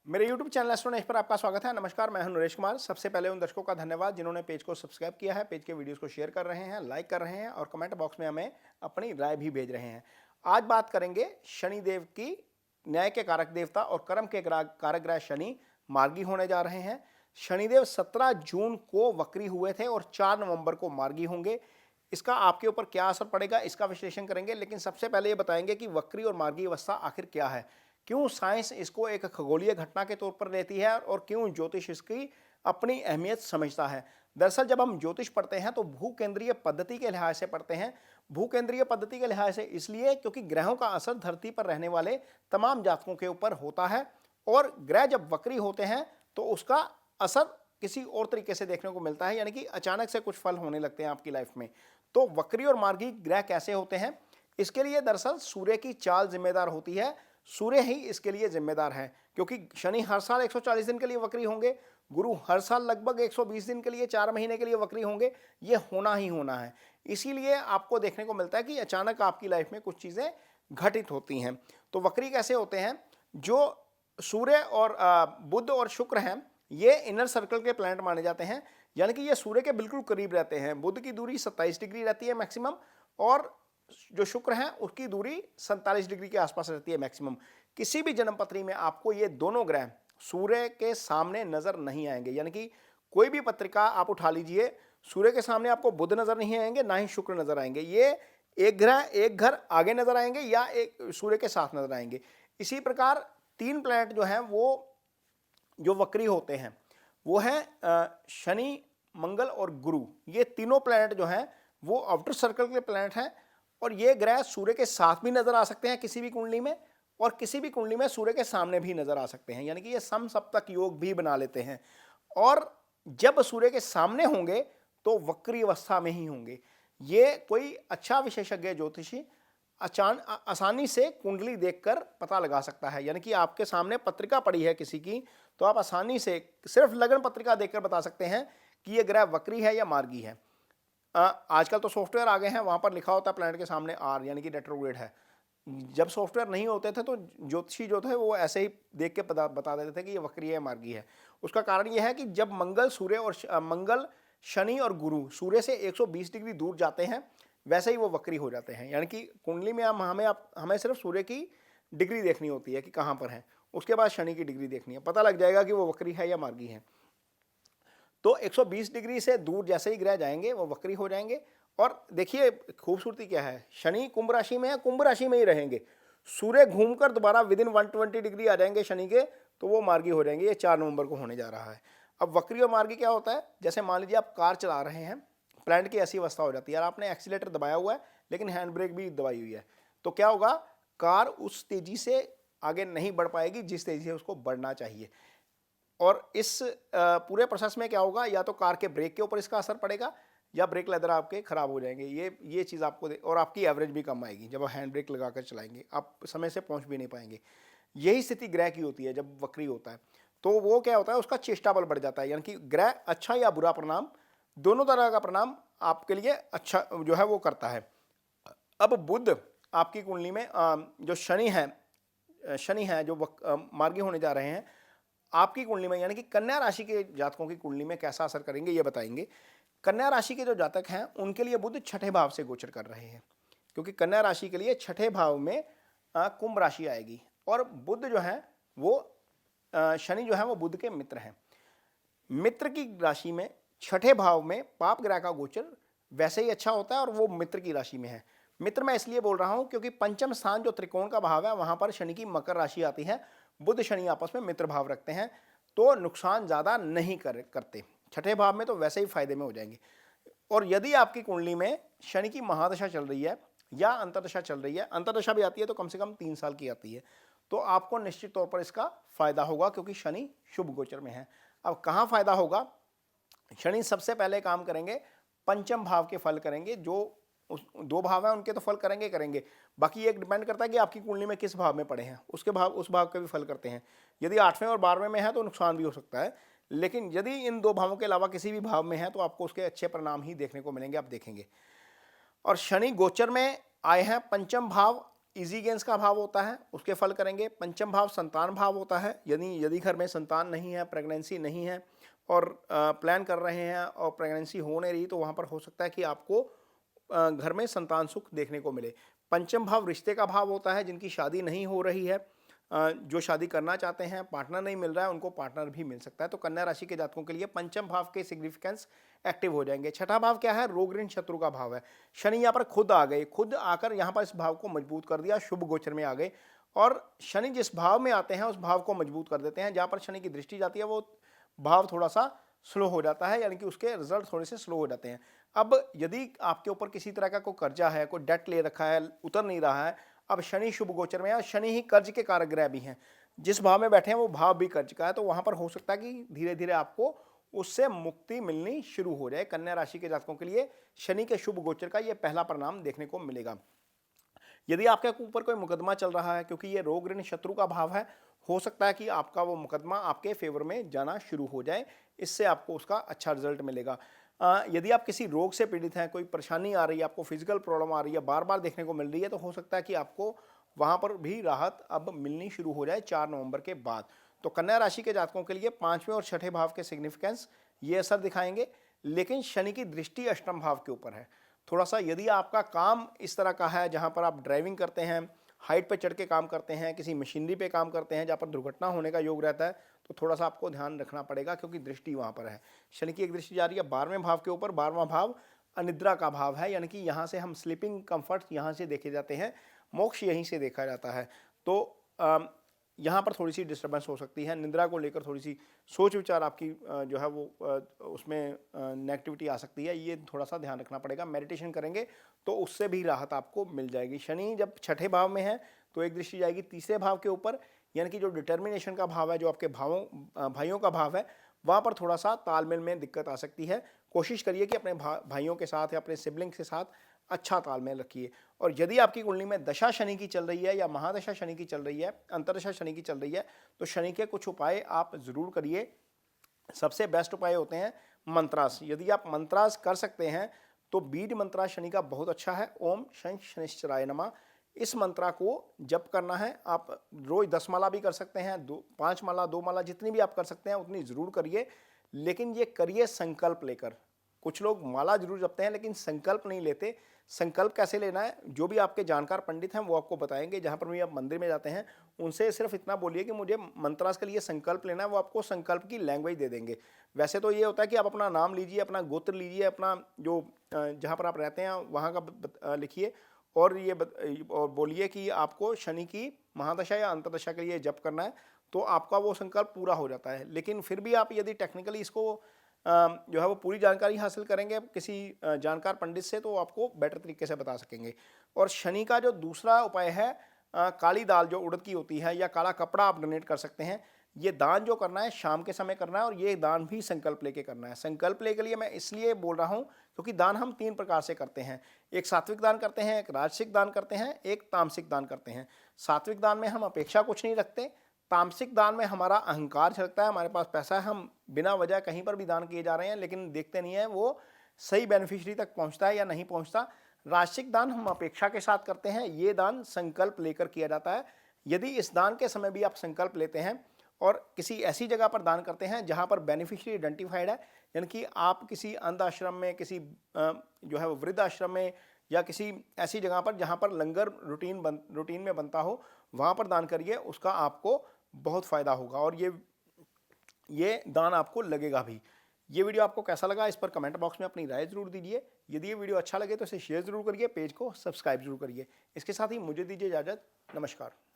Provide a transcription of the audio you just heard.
मेरे YouTube channel astronaut पर आपका स्वागत है। नमस्कार, मैं हूं नरेश कुमार। सबसे पहले उन दर्शकों का धन्यवाद जिन्होंने पेज को सब्सक्राइब किया है, पेज के वीडियोस को शेयर कर रहे हैं, लाइक कर रहे हैं और कमेंट बॉक्स में हमें अपनी राय भी भेज रहे हैं। आज बात करेंगे शनिदेव की। न्याय के कारक देवता और कर्म के कारक ग्रह शनि मार्गी होने जा रहे हैं। शनिदेव 17 जून को वक्री हुए थे और 4 नवंबर को मार्गी होंगे। इसका आपके ऊपर क्या असर पड़ेगा, इसका विश्लेषण करेंगे। लेकिन सबसे पहले ये बताएंगे कि वक्री और मार्गी अवस्था आखिर क्या है, क्यों साइंस इसको एक खगोलीय घटना के तौर पर लेती है और क्यों ज्योतिष इसकी अपनी अहमियत समझता है। दरअसल जब हम ज्योतिष पढ़ते हैं तो भूकेंद्रीय पद्धति के लिहाज से पढ़ते हैं। भूकेंद्रीय पद्धति के लिहाज से इसलिए क्योंकि ग्रहों का असर धरती पर रहने वाले तमाम जातकों के ऊपर होता है और ग्रह जब वक्री होते हैं तो उसका असर किसी और तरीके से देखने को मिलता है, यानी कि अचानक से कुछ फल होने लगते हैं आपकी लाइफ में। तो वक्री और मार्गी ग्रह कैसे होते हैं, इसके लिए दरअसल सूर्य की चाल जिम्मेदार होती है। सूर्य ही इसके लिए जिम्मेदार है, क्योंकि शनि हर साल 140 दिन के लिए वक्री होंगे, गुरु हर साल लगभग 120 दिन के लिए 4 महीने के लिए वक्री होंगे। ये होना ही होना है। इसीलिए आपको देखने को मिलता है कि अचानक आपकी लाइफ में कुछ चीज़ें घटित होती हैं। तो वक्री कैसे होते हैं? जो सूर्य और बुध और शुक्र हैं, ये इनर सर्कल के प्लैनेट माने जाते हैं, यानी कि ये सूर्य के बिल्कुल करीब रहते हैं। बुध की दूरी 27 डिग्री रहती है मैक्सिमम, और जो शुक्र है उसकी दूरी 47 डिग्री के आसपास रहती है मैक्सिमम। किसी भी जन्मपत्री में आपको ये दोनों ग्रह सूर्य के सामने नजर नहीं आएंगे, यानी कि कोई भी पत्रिका आप उठा लीजिए, सूर्य के सामने आपको बुध नजर नहीं आएंगे, ना ही शुक्र नजर आएंगे। ये एक ग्रह एक घर आगे नजर आएंगे या एक सूर्य के साथ नजर आएंगे। इसी प्रकार 3 प्लैनेट जो हैं वो जो वक्री होते हैं वो है शनि, मंगल और गुरु। ये तीनों प्लैनेट जो हैं वो आउटर सर्कल के प्लैनेट हैं और ये ग्रह सूर्य के साथ भी नजर आ सकते हैं किसी भी कुंडली में, और किसी भी कुंडली में सूर्य के सामने भी नजर आ सकते हैं, यानी कि ये समसप्तक योग भी बना लेते हैं। और जब सूर्य के सामने होंगे तो वक्री अवस्था में ही होंगे। ये कोई अच्छा विशेषज्ञ ज्योतिषी आसानी से कुंडली देखकर पता लगा सकता है, यानी कि आपके सामने पत्रिका पड़ी है किसी की, तो आप आसानी से सिर्फ लगन पत्रिका देखकर बता सकते हैं कि ये ग्रह वक्री है या मार्गी है। आजकल तो सॉफ्टवेयर आ गए हैं, वहाँ पर लिखा होता है प्लैनेट के सामने आर, यानी कि रेट्रोग्रेड है। जब सॉफ्टवेयर नहीं होते थे तो ज्योतिषी जो थे वो ऐसे ही देख के बता देते थे कि ये वक्री है, मार्गी है। उसका कारण ये है कि जब मंगल सूर्य और मंगल, शनि और गुरु सूर्य से 120 डिग्री दूर जाते हैं, वैसे ही वो वक्री हो जाते हैं। यानी कि कुंडली में हमें सिर्फ सूर्य की डिग्री देखनी होती है कि कहाँ पर है, उसके बाद शनि की डिग्री देखनी है, पता लग जाएगा कि वो वक्री है या मार्गी है। तो 120 डिग्री से दूर जैसे ही ग्रह जाएंगे वो वक्री हो जाएंगे। और देखिए खूबसूरती क्या है, शनि कुंभ राशि में है, कुंभ राशि में ही रहेंगे। सूर्य घूमकर दोबारा विदिन 120 डिग्री आ जाएंगे शनि के, तो वो मार्गी हो जाएंगे। ये 4 नवंबर को होने जा रहा है। अब वक्री और मार्गी क्या होता है? जैसे मान लीजिए आप कार चला रहे हैं, प्लैनेट की ऐसी अवस्था हो जाती है यार, आपने एक्सीलेटर दबाया हुआ है लेकिन हैंड ब्रेक भी दबाई हुई है, तो क्या होगा? कार उस तेजी से आगे नहीं बढ़ पाएगी जिस तेजी से उसको बढ़ना चाहिए। और इस पूरे प्रोसेस में क्या होगा? या तो कार के ब्रेक के ऊपर इसका असर पड़ेगा या ब्रेक लेदर आपके खराब हो जाएंगे। ये चीज़ आपको और आपकी एवरेज भी कम आएगी। जब आप हैंड ब्रेक लगाकर चलाएंगे आप समय से पहुंच भी नहीं पाएंगे। यही स्थिति ग्रह की होती है जब वक्री होता है। तो वो क्या होता है, उसका चेष्टा बल बढ़ जाता है, यानी कि ग्रह अच्छा या बुरा परिणाम, दोनों तरह का परिणाम आपके लिए अच्छा जो है वो करता है। अब बुध आपकी कुंडली में जो शनि है जो मार्गी होने जा रहे हैं आपकी कुंडली में, यानी कि कन्या राशि के जातकों की कुंडली में कैसा असर करेंगे ये बताएंगे। कन्या राशि के जो जातक हैं उनके लिए बुध छठे भाव से गोचर कर रहे हैं, क्योंकि कन्या राशि के लिए छठे भाव में कुंभ राशि आएगी। और बुध जो है वो शनि जो है वो बुध के मित्र हैं। मित्र की राशि में छठे भाव में पाप ग्रह का गोचर वैसे ही अच्छा होता है, और वो मित्र की राशि में है। मित्र मैं इसलिए बोल रहा हूं क्योंकि पंचम स्थान जो त्रिकोण का भाव है वहां पर शनि की मकर राशि आती है। बुध शनि आपस में मित्र भाव रखते हैं तो नुकसान ज़्यादा नहीं करते। छठे भाव में तो वैसे ही फायदे में हो जाएंगे। और यदि आपकी कुंडली में शनि की महादशा चल रही है या अंतर्दशा चल रही है, अंतर्दशा भी आती है तो कम से कम 3 साल की आती है, तो आपको निश्चित तौर पर इसका फायदा होगा, क्योंकि शनि शुभ गोचर में है। अब कहाँ फायदा होगा? शनि सबसे पहले काम करेंगे पंचम भाव के फल करेंगे। जो 2 भाव हैं उनके तो फल करेंगे, बाकी एक डिपेंड करता है कि आपकी कुंडली में किस भाव में पड़े हैं, उस भाव के भी फल करते हैं। यदि 8वें और 12वें में है तो नुकसान भी हो सकता है, लेकिन यदि इन 2 भावों के अलावा किसी भी भाव में है तो आपको उसके अच्छे परिणाम ही देखने को मिलेंगे, आप देखेंगे। और शनि गोचर में आए हैं पंचम भाव इजी गेंस का भाव होता है, उसके फल करेंगे। पंचम भाव संतान भाव होता है, यदि घर में संतान नहीं है, प्रेगनेंसी नहीं है और प्लान कर रहे हैं और प्रेगनेंसी हो नहीं रही, तो वहाँ पर हो सकता है कि आपको घर में संतान सुख देखने को मिले। पंचम भाव रिश्ते का भाव होता है, जिनकी शादी नहीं हो रही है, जो शादी करना चाहते हैं, पार्टनर नहीं मिल रहा है, उनको पार्टनर भी मिल सकता है। तो कन्या राशि के जातकों के लिए पंचम भाव के सिग्निफिकेंस एक्टिव हो जाएंगे। छठा भाव क्या है? रोग ऋण शत्रु का भाव है। शनि यहाँ पर खुद आ गए, खुद आकर यहाँ पर इस भाव को मजबूत कर दिया, शुभ गोचर में आ गए। और शनि जिस भाव में आते हैं उस भाव को मजबूत कर देते हैं। जहाँ पर शनि की दृष्टि जाती है वो भाव थोड़ा सा स्लो हो जाता है, यानी कि उसके रिजल्ट थोड़े से स्लो हो जाते हैं। अब यदि आपके ऊपर किसी तरह का कोई कर्जा है, कोई डेट ले रखा है, उतर नहीं रहा है, अब शनि शुभ गोचर में है, शनि ही कर्ज के कारक ग्रह भी हैं, जिस भाव में बैठे हैं वो भाव भी कर्ज का है, तो वहां पर हो सकता है कि धीरे धीरे आपको उससे मुक्ति मिलनी शुरू हो जाए। कन्या राशि के जातकों के लिए शनि के शुभ गोचर का ये पहला परिणाम देखने को मिलेगा। यदि आपके ऊपर कोई मुकदमा चल रहा है, क्योंकि ये रोग ऋण शत्रु का भाव है, हो सकता है कि आपका वो मुकदमा आपके फेवर में जाना शुरू हो जाए, इससे आपको उसका अच्छा रिजल्ट मिलेगा। यदि आप किसी रोग से पीड़ित हैं, कोई परेशानी आ रही है, आपको फिजिकल प्रॉब्लम आ रही है, बार बार देखने को मिल रही है, तो हो सकता है कि आपको वहां पर भी राहत अब मिलनी शुरू हो जाए 4 नवंबर के बाद। तो कन्या राशि के जातकों के लिए 5वें और 6ठे भाव के सिग्निफिकेंस ये असर दिखाएंगे, लेकिन शनि की दृष्टि अष्टम भाव के ऊपर है। थोड़ा सा यदि आपका काम इस तरह का है जहां पर आप ड्राइविंग करते हैं, हाइट पे चढ़ के काम करते हैं, किसी मशीनरी पे काम करते हैं जहां पर दुर्घटना होने का योग रहता है, तो थोड़ा सा आपको ध्यान रखना पड़ेगा, क्योंकि दृष्टि वहां पर है। शनि की एक दृष्टि जा रही है 12वें भाव के ऊपर। 12वां भाव अनिद्रा का भाव है, यानी कि यहाँ से हम स्लीपिंग कंफर्ट यहाँ से देखे जाते हैं, मोक्ष यहीं से देखा जाता है। तो यहाँ पर थोड़ी सी डिस्टर्बेंस हो सकती है, निद्रा को लेकर थोड़ी सी सोच विचार आपकी जो है वो उसमें नेगेटिविटी आ सकती है, ये थोड़ा सा ध्यान रखना पड़ेगा। मेडिटेशन करेंगे तो उससे भी राहत आपको मिल जाएगी। शनि जब छठे भाव में है तो एक दृष्टि जाएगी तीसरे भाव के ऊपर, यानी कि जो डिटर्मिनेशन का भाव है, जो आपके भाइयों का भाव है, वहाँ पर थोड़ा सा तालमेल में दिक्कत आ सकती है। कोशिश करिए कि अपने भाइयों के साथ या अपने सिबलिंग्स के साथ अच्छा तालमेल रखिए। और यदि आपकी कुंडली में दशा शनि की चल रही है या महादशा शनि की चल रही है, अंतरदशा शनि की चल रही है, तो शनि के कुछ उपाय आप जरूर करिए। सबसे बेस्ट उपाय होते हैं मंत्रास। यदि आप मंत्रास कर सकते हैं तो बीज मंत्रा शनि का बहुत अच्छा है। ओम शं शनिश्चराय नमः, इस मंत्रा को जप करना है। आप रोज 10 माला भी कर सकते हैं, 5 माला, 2 माला, जितनी भी आप कर सकते हैं उतनी जरूर करिए, लेकिन ये करिए संकल्प लेकर। कुछ लोग माला जरूर जपते हैं लेकिन संकल्प नहीं लेते। संकल्प कैसे लेना है, जो भी आपके जानकार पंडित हैं वो आपको बताएंगे। जहां पर भी आप मंदिर में जाते हैं उनसे सिर्फ इतना बोलिए कि मुझे मंत्रास के लिए संकल्प लेना है, वो आपको संकल्प की लैंग्वेज दे देंगे। वैसे तो ये होता है कि आप अपना नाम लीजिए, अपना गोत्र लीजिए, अपना जो जहाँ पर आप रहते हैं वहाँ का लिखिए और और बोलिए कि आपको शनि की महादशा या अंतदशा के लिए जप करना है, तो आपका वो संकल्प पूरा हो जाता है। लेकिन फिर भी आप यदि टेक्निकली इसको जो है वो पूरी जानकारी हासिल करेंगे किसी जानकार पंडित से, तो आपको बेटर तरीके से बता सकेंगे। और शनि का जो दूसरा उपाय है, काली दाल जो उड़द की होती है या काला कपड़ा आप डोनेट कर सकते हैं। ये दान जो करना है शाम के समय करना है, और ये दान भी संकल्प लेके करना है। संकल्प लेके लिए मैं इसलिए बोल रहा हूँ क्योंकि दान हम 3 प्रकार से करते हैं। एक सात्विक दान करते हैं, एक राजसिक दान करते हैं, एक तामसिक दान करते हैं। सात्विक दान में हम अपेक्षा कुछ नहीं रखते, तामसिक दान में हमारा अहंकार झलकता है, हमारे पास पैसा है, हम बिना वजह कहीं पर भी दान किए जा रहे हैं, लेकिन देखते नहीं है वो सही बेनिफिशियरी तक पहुंचता है या नहीं पहुंचता। राजसिक दान हम अपेक्षा के साथ करते हैं, ये दान संकल्प लेकर किया जाता है। यदि इस दान के समय भी आप संकल्प लेते हैं और किसी ऐसी जगह पर दान करते हैं जहां पर बेनिफिशियरी आइडेंटिफाइड है, यानी कि आप किसी अंध आश्रम में, किसी जो है वो वृद्ध आश्रम में, या किसी ऐसी जगह पर जहां पर लंगर रूटीन में बनता हो, वहां पर दान करिए, उसका आपको बहुत फायदा होगा और ये दान आपको लगेगा भी। ये वीडियो आपको कैसा लगा, इस पर कमेंट बॉक्स में अपनी राय जरूर दीजिए। यदि ये वीडियो अच्छा लगे तो इसे शेयर जरूर करिए, पेज को सब्सक्राइब जरूर करिए। इसके साथ ही मुझे दीजिए इजाजत। नमस्कार।